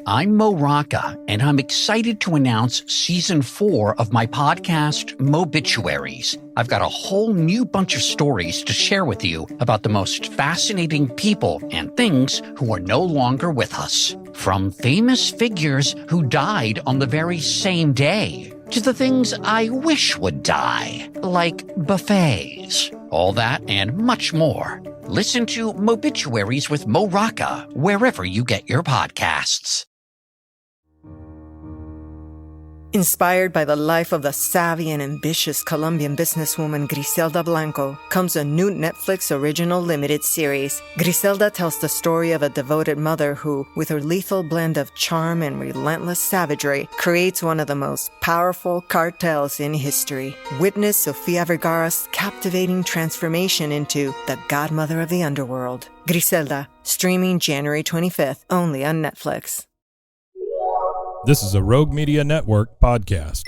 I'm Mo Rocca, and I'm excited to announce Season 4 of my podcast, Mobituaries. I've got a whole new bunch of stories to share with you about the most fascinating people and things who are no longer with us. From famous figures who died on the very same day, to the things I wish would die, like buffets. All that and much more. Listen to Mobituaries with Mo Rocca wherever you get your podcasts. Inspired by the life of the savvy and ambitious Colombian businesswoman Griselda Blanco comes a new Netflix original limited series. Griselda tells the story of a devoted mother who, with her lethal blend of charm and relentless savagery, creates one of the most powerful cartels in history. Witness Sofia Vergara's captivating transformation into the godmother of the underworld. Griselda, streaming January 25th, only on Netflix. This is a Rogue Media Network podcast.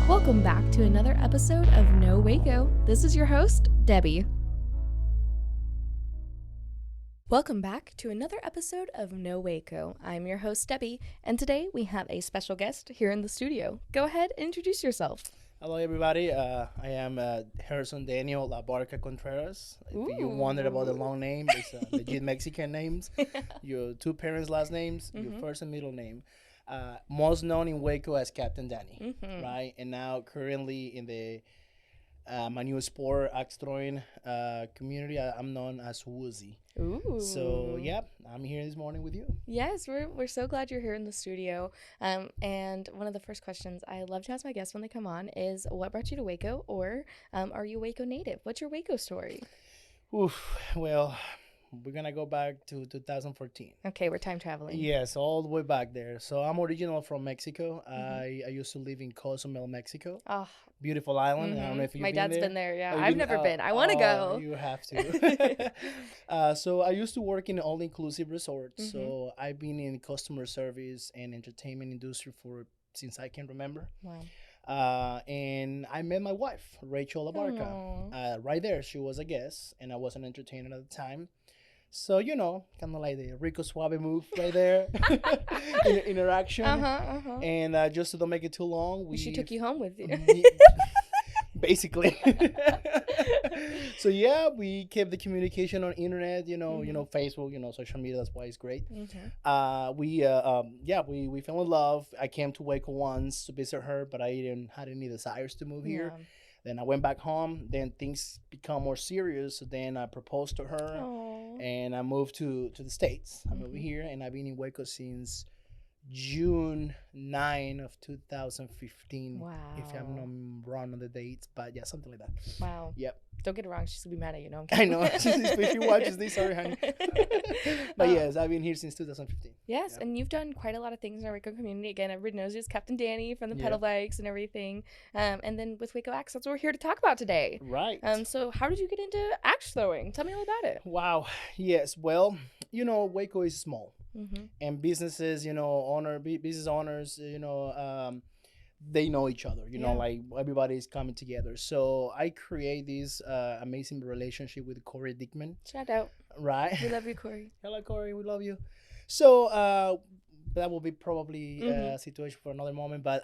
Welcome back to another episode of No Waco. This is your host, Debbie. Welcome back to another episode of No Waco. I'm your host, Debbie, and today we have a special guest here in the studio. Go ahead and introduce yourself. Hello, everybody. I am Harrison Daniel Abarca Contreras. If you wondered about the long name, it's legit Mexican names. Your two parents' last names, your first and middle name. Most known in Waco as Captain Danny, right? And now currently in the my new sport, axe throwing community, I'm known as Woosiie. Ooh. So, yeah, I'm here this morning with you. Yes, we're so glad you're here in the studio. And one of the first questions I love to ask my guests when they come on is, what brought you to Waco, or are you a Waco native? What's your Waco story? Oof, well, we're going to go back to 2014. Okay, we're time traveling. Yes, all the way back there. So I'm original from Mexico. I used to live in Cozumel, Mexico. Oh, beautiful island. I don't know if you've my been dad's there. been there. Yeah, Oh, I've never been. I want to go. You have to. So I used to work in an all-inclusive resort. So I've been in customer service and entertainment industry since I can remember. Wow. And I met my wife, Rachel Abarca, right there. She was a guest, and I was an entertainer at the time. So, kind of like the Rico Suave move right there, interaction. And just to don't make it too long, she took you home with you. Basically. So, yeah, we kept the communication on internet, Facebook, social media. That's why it's great. We fell in love. I came to Waco once to visit her, but I didn't have any desires to move here. Then I went back home. Then things become more serious. So then I proposed to her. Aww. And I moved to the States. I'm over here, and I've been in Waco since June 9 of 2015. Wow. If I'm not wrong on the dates, but yeah, something like that. Wow. Yep. Don't get it wrong. She's going to be mad at you. No, I know. If she watches this, sorry, honey. But yes, I've been here since 2015. Yes, Yep. and you've done quite a lot of things in our Waco community. Again, everybody knows you as Captain Danny from the pedal bikes and everything. And then with Waco Axe, that's what we're here to talk about today. Right. So how did you get into axe throwing? Tell me all about it. Wow. Yes. Well, Waco is small. And businesses, business owners, they know each other, like everybody's coming together. So I create this amazing relationship with Corey Dickman. Shout out. Right. We love you, Corey. Hello, Corey. We love you. So that will be probably a situation for another moment. But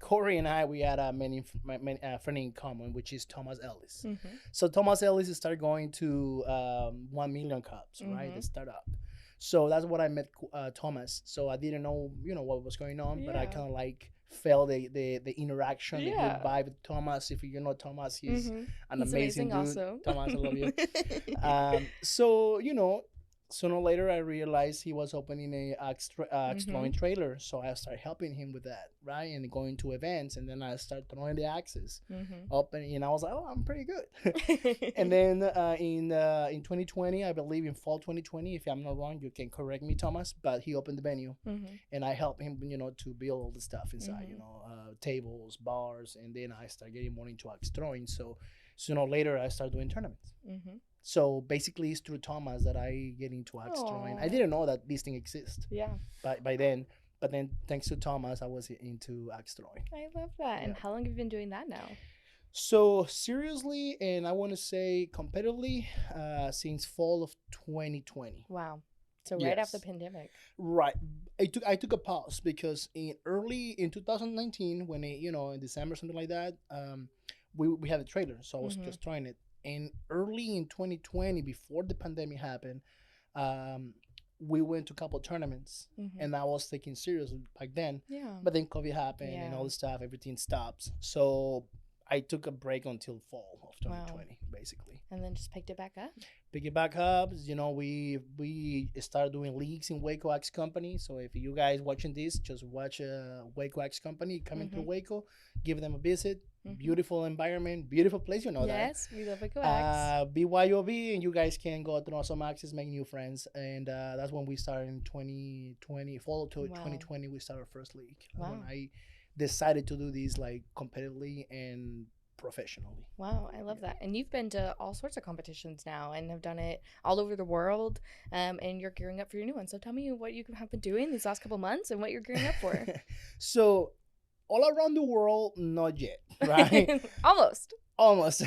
Corey and I, we had a many friend in common, which is Thomas Ellis. So Thomas Ellis started going to 1 Million Cups, right? The startup. So that's what I met Thomas. So I didn't know, what was going on, but I kind of felt the interaction, the good vibe with Thomas. If you know Thomas, he's an amazing dude. Also. Thomas, I love you. So, sooner or later, I realized he was opening a axe throwing trailer. So I started helping him with that, right? And going to events. And then I started throwing the axes up. And I was like, oh, I'm pretty good. And then in 2020, I believe in fall 2020, if I'm not wrong, you can correct me, Thomas. But he opened the venue. And I helped him, to build all the stuff inside, tables, bars. And then I started getting more into axe throwing. So sooner or later, I started doing tournaments. So basically, it's through Thomas that I get into axe throwing. I didn't know that this thing exists. Yeah. By then, but then thanks to Thomas, I was into axe throwing. I love that. And how long have you been doing that now? So seriously, and I want to say competitively, since fall of 2020. Wow. So right after the Yes. pandemic. Right. I took a pause because in 2019, when in December, something like that, we had a trailer, so I was Mm-hmm. just trying it. And early in 2020, before the pandemic happened, um, we went to a couple tournaments, Mm-hmm. and I was taking seriously back then. Yeah. But then COVID happened and Yeah. all the stuff, everything stops. So I took a break until fall of Wow. 2020, basically. And then just picked it back up. Pick it back up. We started doing leagues in Waco Axe Company. So if you guys watching this, just watch Waco Axe Company coming through Mm-hmm. Waco. Give them a visit. Mm-hmm. Beautiful environment, beautiful place. You know Yes, we love Waco that. Axe. BYOB, and you guys can go through some axes, make new friends, and that's when we started in 2020. Fall to Wow. 2020, we started our first league. That's when Wow. I decided to do this like competitively and professionally. Wow, I love that. And you've been to all sorts of competitions now and have done it all over the world. And you're gearing up for your new one. So tell me what you have been doing these last couple months and what you're gearing up for. So all around the world, not yet, right? Almost. Almost.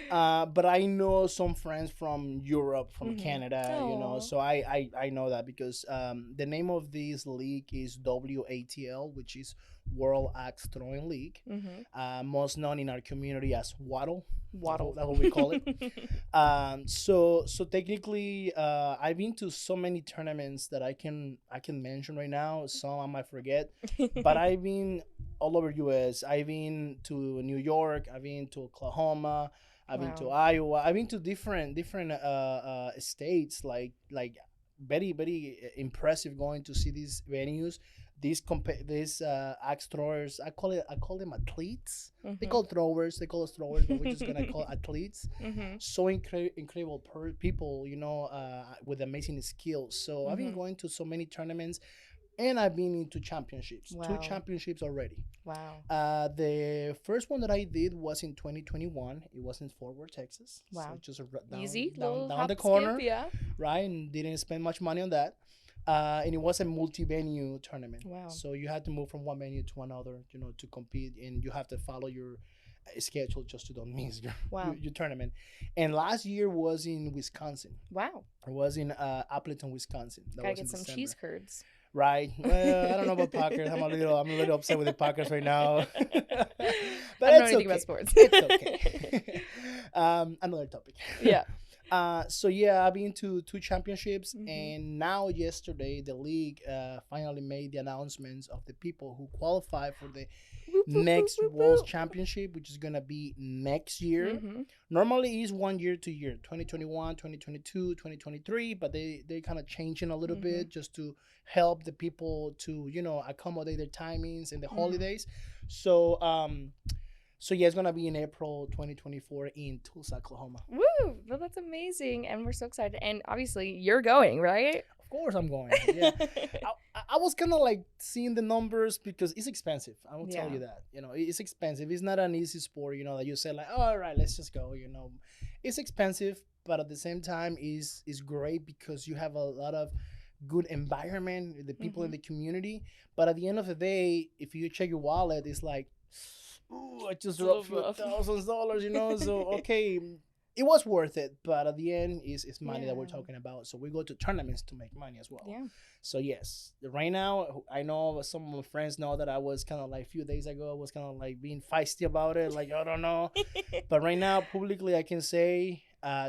But I know some friends from Europe, from Mhm. Canada, Aw. so I know that because the name of this league is WATL, which is World Axe Throwing League, Mm-hmm. most known in our community as Waddle. Waddle. That's what we call it. So technically, I've been to so many tournaments that I can mention right now. Some I might forget, but I've been all over U.S. I've been to New York. I've been to Oklahoma. I've been to Wow. Iowa. I've been to different states. Like very very impressive going to see these venues. These axe throwers. I call them athletes. They call throwers. They call us throwers, but we're just gonna call athletes. Mm-hmm. So incredible people, with amazing skills. So I've been Mhm. going to so many tournaments, and I've been into championships. Wow. 2 championships already. Wow. The first one that I did was in 2021. It was in Fort Worth, Texas. Wow. So just down, Easy. down, Little down hop, the skip, corner, yeah. right? And didn't spend much money on that. And it was a multi-venue tournament. Wow. So you had to move from one venue to another, to compete, and you have to follow your schedule just to don't miss Wow. your tournament. And last year was in Wisconsin. Wow. It was in Appleton, Wisconsin. That Gotta was in get some December. cheese curds. Right. Well, I don't know about Packers. I'm a little upset with the Packers right now. But I don't know it's anything okay. about sports. It's okay. Another topic. Yeah. So yeah, I've been to 2 championships, Mhm. and now yesterday the league finally made the announcements of the people who qualify for the Whoop, whoop, next whoop, whoop, World whoop. Championship, which is gonna be next year. Mhm. Normally is 1 year to year, 2021, 2022, 2023, but they kind of changing a little Mhm. bit just to help the people to accommodate their timings and the Mhm. holidays. So yeah, it's gonna be in April 2024 in Tulsa, Oklahoma. Woo! Well, that's amazing, and we're so excited. And obviously, you're going, right? Of course, I'm going. Yeah, I was kind of like seeing the numbers because it's expensive. I will tell Yeah. you that. It's expensive. It's not an easy sport. That you say like, oh, all right, let's just go. It's expensive, but at the same time, is great because you have a lot of good environment, the people in the community. But at the end of the day, if you check your wallet, it's like, ooh, I just It's a dropped little rough. $1,000. So okay, it was worth it. But at the end, it's money that we're Yeah. talking about. So we go to tournaments to make money as well. Yeah. So yes, right now I know some of my friends know that I was kind of like a few days ago I was kind of like being feisty about it, like I don't know. But right now, publicly, I can say,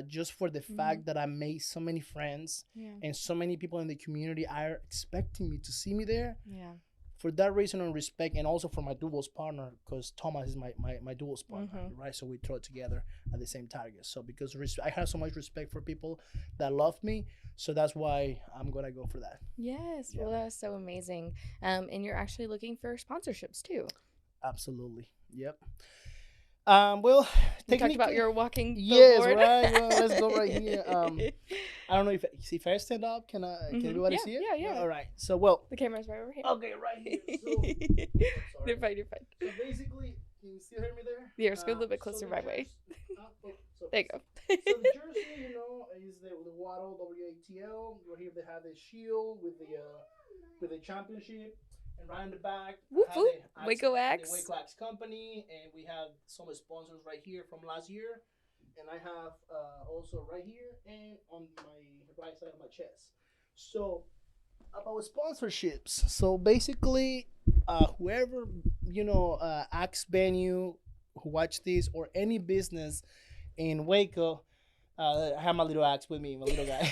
just for the fact that I made so many friends Yeah. and so many people in the community are expecting me to see me there. Yeah. For that reason and respect, and also for my doubles partner, because Thomas is my doubles partner, right? So we throw it together at the same target. So because I have so much respect for people that love me, so that's why I'm gonna go for that. Yes. Yeah. Well, that's so amazing. And you're actually looking for sponsorships too. Absolutely. Yep. Well, You talked technically, about your walking yes, billboard. right. Well, let's go right here. I don't know if I stand up, can everybody Yeah, see it? yeah. All right. So well. The camera's right over here. Okay, right here. So, You're fine. You're fine. So basically, can you still hear me there? Yeah, just go a little bit closer my way. There you go. So the jersey, is the Waddle WATL. Right here they have the shield with the championship, And right in the back, Whoop, I have whoop. the Waco Axe. The Waco Axe company, and we have some sponsors right here from last year. And I have also right here and on my right side of my chest. So about sponsorships. So basically, whoever Axe venue who watch this or any business in Waco. I have my little axe with me, my little guy.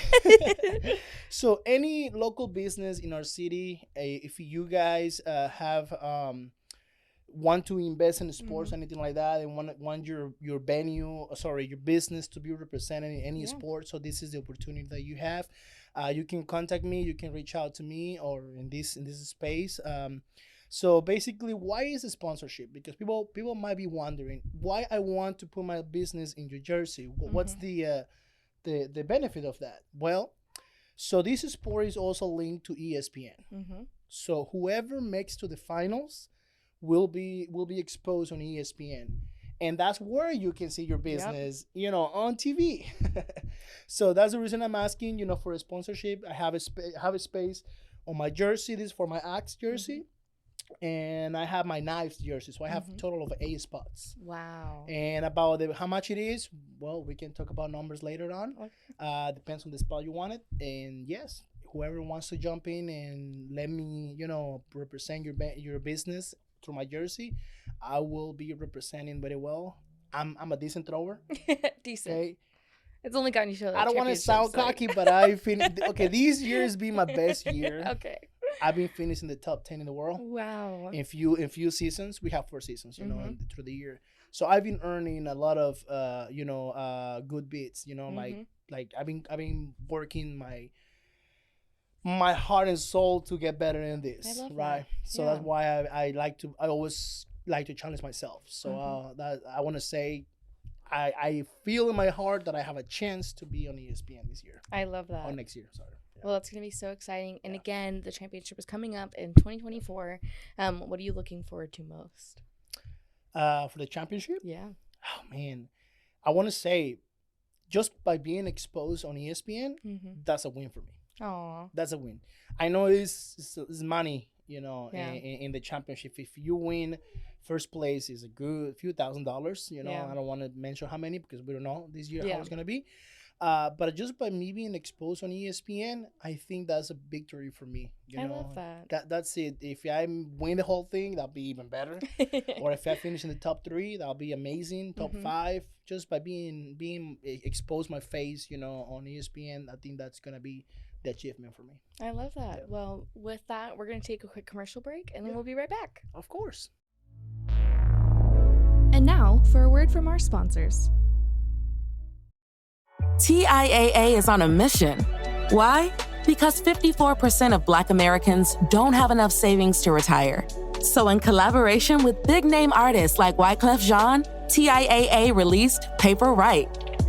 So any local business in our city, if you guys have want to invest in sports, anything like that, and want your venue, sorry, your business to be represented in any sport, so this is the opportunity that you have. You can contact me, you can reach out to me, or in this space. So basically, why is a sponsorship? Because people might be wondering why I want to put my business in New Jersey. What's the benefit of that? Well, so this sport is also linked to ESPN. So whoever makes to the finals will be exposed on ESPN, and that's where you can see your business, on TV. So that's the reason I'm asking, for a sponsorship. I have a space on my jersey. This is for my Axe jersey. And I have my knives jersey, so I have a total of 8 spots. Wow. And about how much it is, well, we can talk about numbers later on. Okay. Depends on the spot you want it. And yes, whoever wants to jump in and let me, represent your business through my jersey, I will be representing very well. I'm a decent thrower. Decent. Okay? It's only gotten you to I don't want to sound cocky, but I finished. Okay, these years be my best year. Okay. I've been finishing the top 10 in the world. Wow. In few seasons, we have 4 seasons, through the year. So I've been earning a lot of good bits, like I've been working my heart and soul to get better in this, I love right? that. So that's why I always like to challenge myself. So that I want to say I feel in my heart that I have a chance to be on ESPN this year. I love that. Or next year, sorry. Well, it's going to be so exciting. And again, the championship is coming up in 2024. What are you looking forward to most? For the championship? Yeah. Oh, man. I want to say, just by being exposed on ESPN, that's a win for me. Aw. That's a win. I know it's money, in the championship. If you win, first place is a good few $1,000s. I don't want to mention how many because we don't know this year how it's going to be. But just by me being exposed on ESPN, I think that's a victory for me. I love that. That's it. If I win the whole thing, that'll be even better. Or if I finish in the top 3, that'll be amazing. Top 5, just by being exposed my face, on ESPN, I think that's gonna be the achievement for me. I love that. Yeah. Well, with that, we're gonna take a quick commercial break, and then we'll be right back. Of course. And now for a word from our sponsors. TIAA is on a mission. Why? Because 54% of Black Americans don't have enough savings to retire. So in collaboration with big-name artists like Wyclef Jean, TIAA released Paper Right,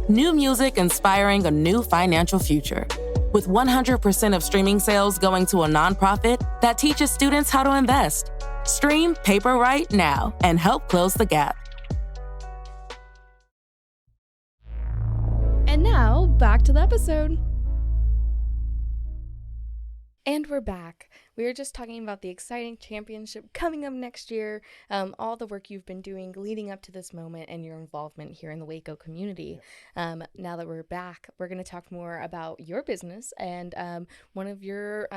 new music inspiring a new financial future. With 100% of streaming sales going to a nonprofit that teaches students how to invest. Stream Paper Right now and help close the gap. And now, back to the episode. And we're back. We were just talking about the exciting championship coming up next year, all the work you've been doing leading up to this moment, and your involvement here in the Waco community. Now that we're back, we're going to talk more about your business and one of your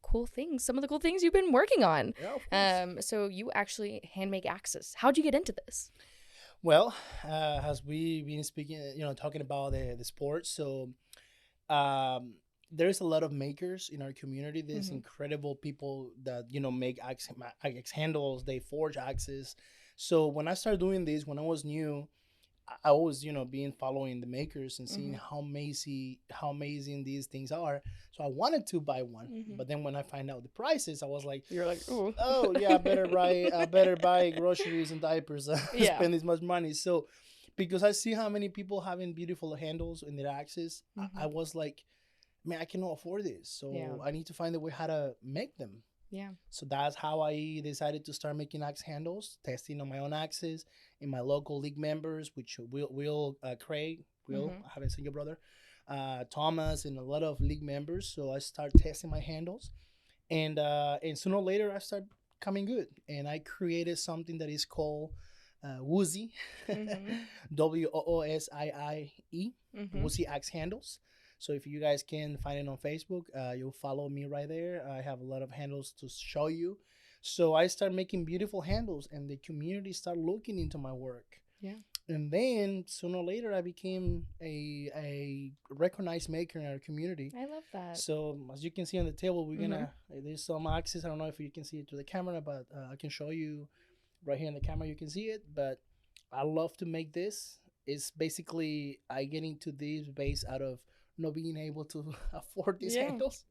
cool things, some of the cool things you've been working on. Yeah, of course. So you actually hand make axes. How'd you get into this? Well, as we've been speaking, talking about the sport, so there's a lot of makers in our community. There's incredible people that, make axe handles, they forge axes. So when I started doing this, when I was new, I was, being following the makers and seeing how amazing these things are. So I wanted to buy one, but then when I find out the prices, I was like, "You're like, ooh. Oh yeah, I better buy groceries and diapers. Spend this much money." So because I see how many people having beautiful handles in their axes, I was like, man, I cannot afford this. So I need to find a way how to make them. Yeah. So that's how I decided to start making axe handles, testing on my own axes in my local league members, which Craig, I haven't seen your brother, Thomas, and a lot of league members. So I started testing my handles, and sooner or later I start coming good. And I created something that is called Woosiie, Woosie, Woosiie Axe handles. So if you guys can find it on Facebook, you'll follow me right there. I have a lot of handles to show you. So I start making beautiful handles, and the community start looking into my work. Yeah. And then sooner or later, I became a recognized maker in our community. I love that. So as you can see on the table, we're gonna there's some axes. I don't know if you can see it through the camera, but I can show you right here in the camera. You can see it. But I love to make this. It's basically I get into this based out of not being able to afford these handles,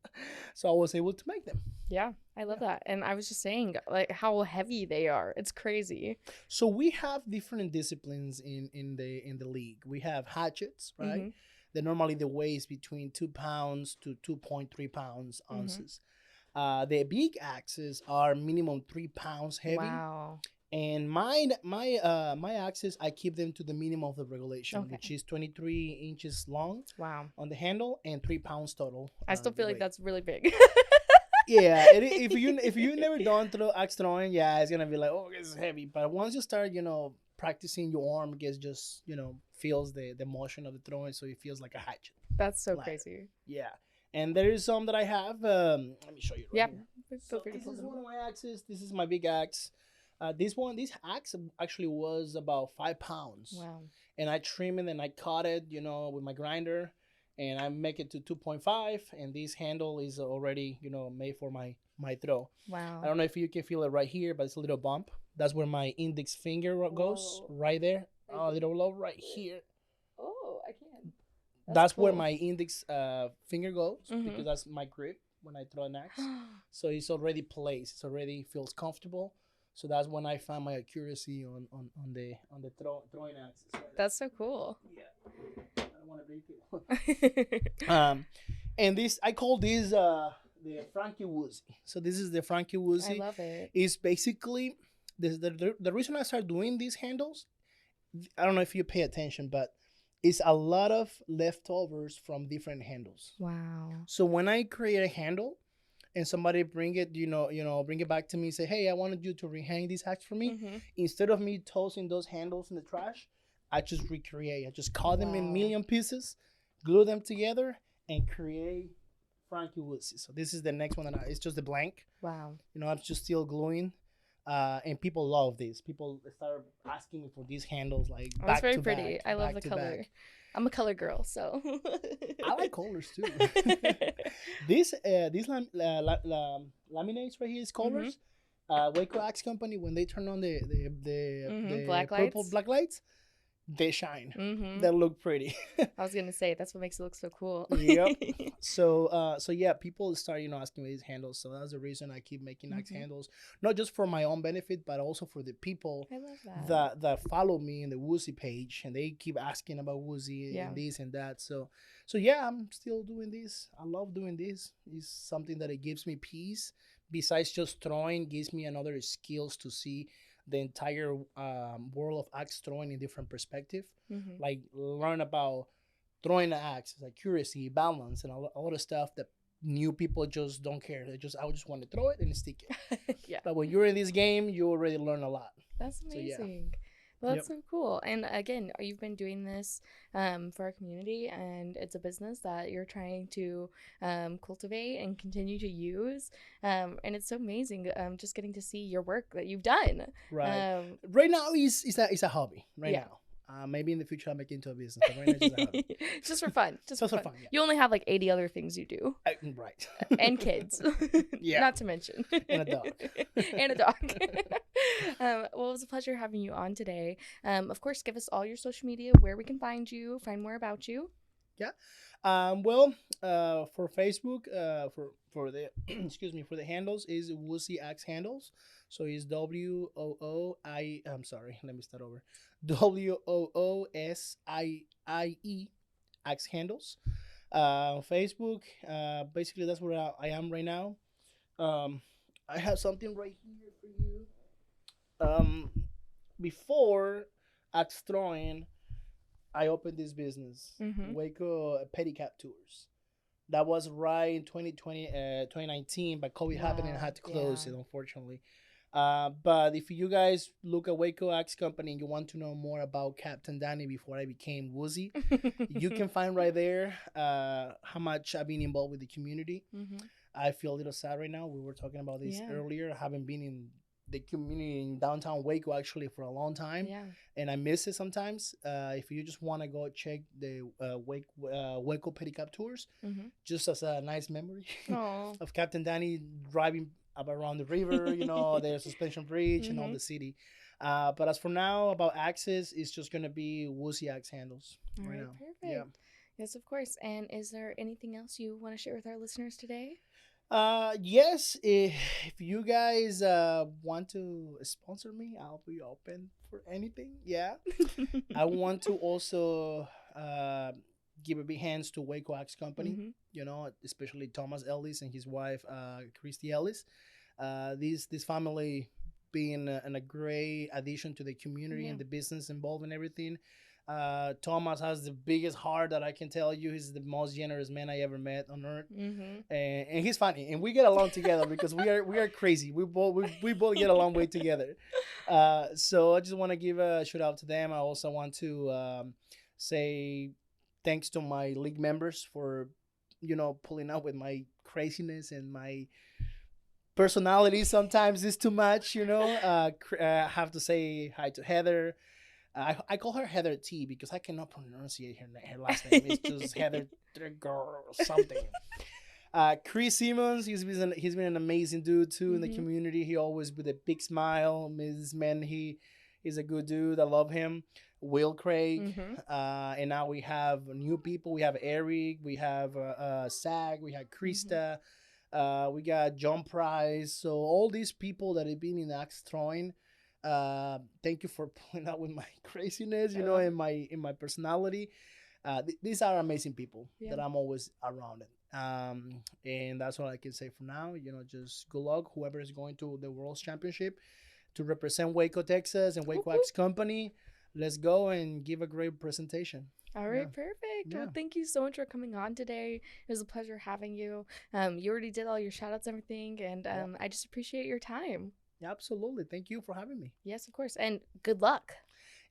so I was able to make them. Yeah, I love that. And I was just saying, like, how heavy they are. It's crazy. So we have different disciplines in the league. We have hatchets, right? That normally the weight is between 2 pounds to 2.3 pounds ounces. The big axes are minimum 3 pounds heavy. Wow. And my axes, I keep them to the minimum of the regulation, which is 23 inches long. Wow. On the handle and 3 pounds total. I still feel like that's really big. Yeah, if you never done through axe throwing, yeah, it's gonna be like, oh, this is heavy. But once you start, practicing, your arm gets just, feels the motion of the throwing, so it feels like a hatchet. That's so crazy. Yeah, and there is some that I have. Let me show you. Right here. So this is one of my axes. This is my big axe. This axe actually was about 5 pounds. Wow. And I trim it and I cut it, with my grinder, and I make it to 2.5. And this handle is already, made for my throw. Wow. I don't know if you can feel it right here, but it's a little bump. That's where my index finger goes. Whoa. Right there. A little low right here. Oh, I can. That's cool. Where my index finger goes, because that's my grip when I throw an axe. So it's already placed. It already feels comfortable. So that's when I find my accuracy on the throwing axes. Right. That's so cool. Yeah, I don't want to break it. And this, I call this the Frankie Woosiie. So this is the Frankie Woosiie. I love it. It's basically the reason I started doing these handles. I don't know if you pay attention, but it's a lot of leftovers from different handles. Wow. So when I create a handle, and somebody bring it back to me and say, hey, I wanted you to rehang this axe for me. Instead of me tossing those handles in the trash, I just recreate. I just cut them in million pieces, glue them together, and create Frankie Woosiie. So this is the next one. It's just a blank. Wow. I'm just still gluing. And people love this. People start asking me for these handles, like back that's very to pretty. back, I love the color. Back. I'm a color girl, so I like colors too. These laminates right here is colors. Waco Axe Company, when they turn on the black purple lights. Black lights, they shine. They look pretty. I was gonna say that's what makes it look so cool. Yep. So yeah, people start asking me these handles. So that's the reason I keep making axe handles, not just for my own benefit, but also for the people I love that follow me in the Woosiie page, and they keep asking about Woosiie and this and that. So yeah, I'm still doing this. I love doing this. It's something that it gives me peace. Besides just throwing, gives me another skills to see the entire world of axe throwing in different perspective. Like learn about throwing an axe, accuracy, balance, and a lot of stuff that new people just don't care. I just want to throw it and stick it. Yeah. But when you're in this game, you already learn a lot. That's amazing. So, yeah. Well, that's so cool. And again, you've been doing this for our community, and it's a business that you're trying to cultivate and continue to use. And it's so amazing just getting to see your work that you've done. Right. Right now, it's a hobby right now. Maybe in the future I'll make it into a business. But right now it's just a hobby. Just for fun. Just for fun. Yeah. You only have like 80 other things you do. Right. And kids. Yeah. Not to mention. And a dog. And a dog. Well, it was a pleasure having you on today. Of course, give us all your social media, where we can find you, find more about you. Yeah. Well, for Facebook, for the for the handles is Woosiie Axe handles. So it's I'm sorry, let me start over. WOOSIIE Axe handles. Facebook, basically that's where I am right now. I have something right here for you. Before axe throwing, I opened this business, Waco Pedicab Tours. That was right in 2019, but COVID happened and I had to close it, unfortunately. But if you guys look at Waco Axe Company and you want to know more about Captain Danny before I became Woosiie, you can find right there how much I've been involved with the community. I feel a little sad right now. We were talking about this earlier. I haven't been in the community in downtown Waco actually for a long time, and I miss it sometimes. If you just want to go check the Waco pedicab tours, just as a nice memory of Captain Danny driving up around the river, the suspension bridge and all the city. But as for now, about axes, it's just gonna be Woosiie Axe handles right now. Perfect. Yeah. Yes, of course. And is there anything else you want to share with our listeners today? Yes, if you guys want to sponsor me, I'll be open for anything. Yeah. I want to also give a big hands to Waco Axe Company, especially Thomas Ellis and his wife Christy Ellis. This family being a great addition to the community and the business involved and everything. Thomas has the biggest heart that I can tell you. He's the most generous man I ever met on earth, and he's funny, and we get along together because we are crazy. We both get along way together. So I just want to give a shout out to them. I also want to say thanks to my league members for pulling up with my craziness and my personality. Sometimes is too much. I have to say hi to Heather. I call her Heather T because I cannot pronunciate her last name. It's just Heather girl or something. Chris Simmons, he's been an amazing dude too in the community. He always with a big smile. This man, he is a good dude. I love him. Will Craig, and now we have new people. We have Eric, we have Sag, we have Krista, we got John Price. So all these people that have been in axe throwing. Thank you for pulling out with my craziness, and my personality. These are amazing people that I'm always around. And that's all I can say for now. Just good luck whoever is going to the World Championship to represent Waco, Texas, and Waco Axe Company. Let's go and give a great presentation. All right, perfect. Well, thank you so much for coming on today. It was a pleasure having you. You already did all your shout outs and everything, and I just appreciate your time. Absolutely. Thank you for having me. Yes, of course. And good luck.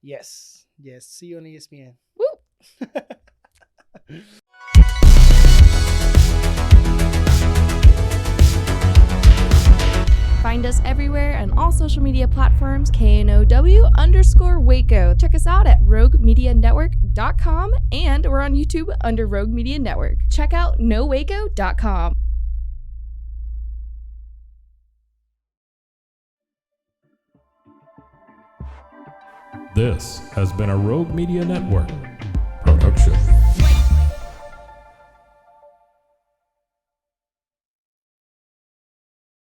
Yes. See you on ESPN. Woo! Find us everywhere on all social media platforms, KNOW_Waco. Check us out at roguemedianetwork.com, and we're on YouTube under Rogue Media Network. Check out nowaco.com. This has been a Rogue Media Network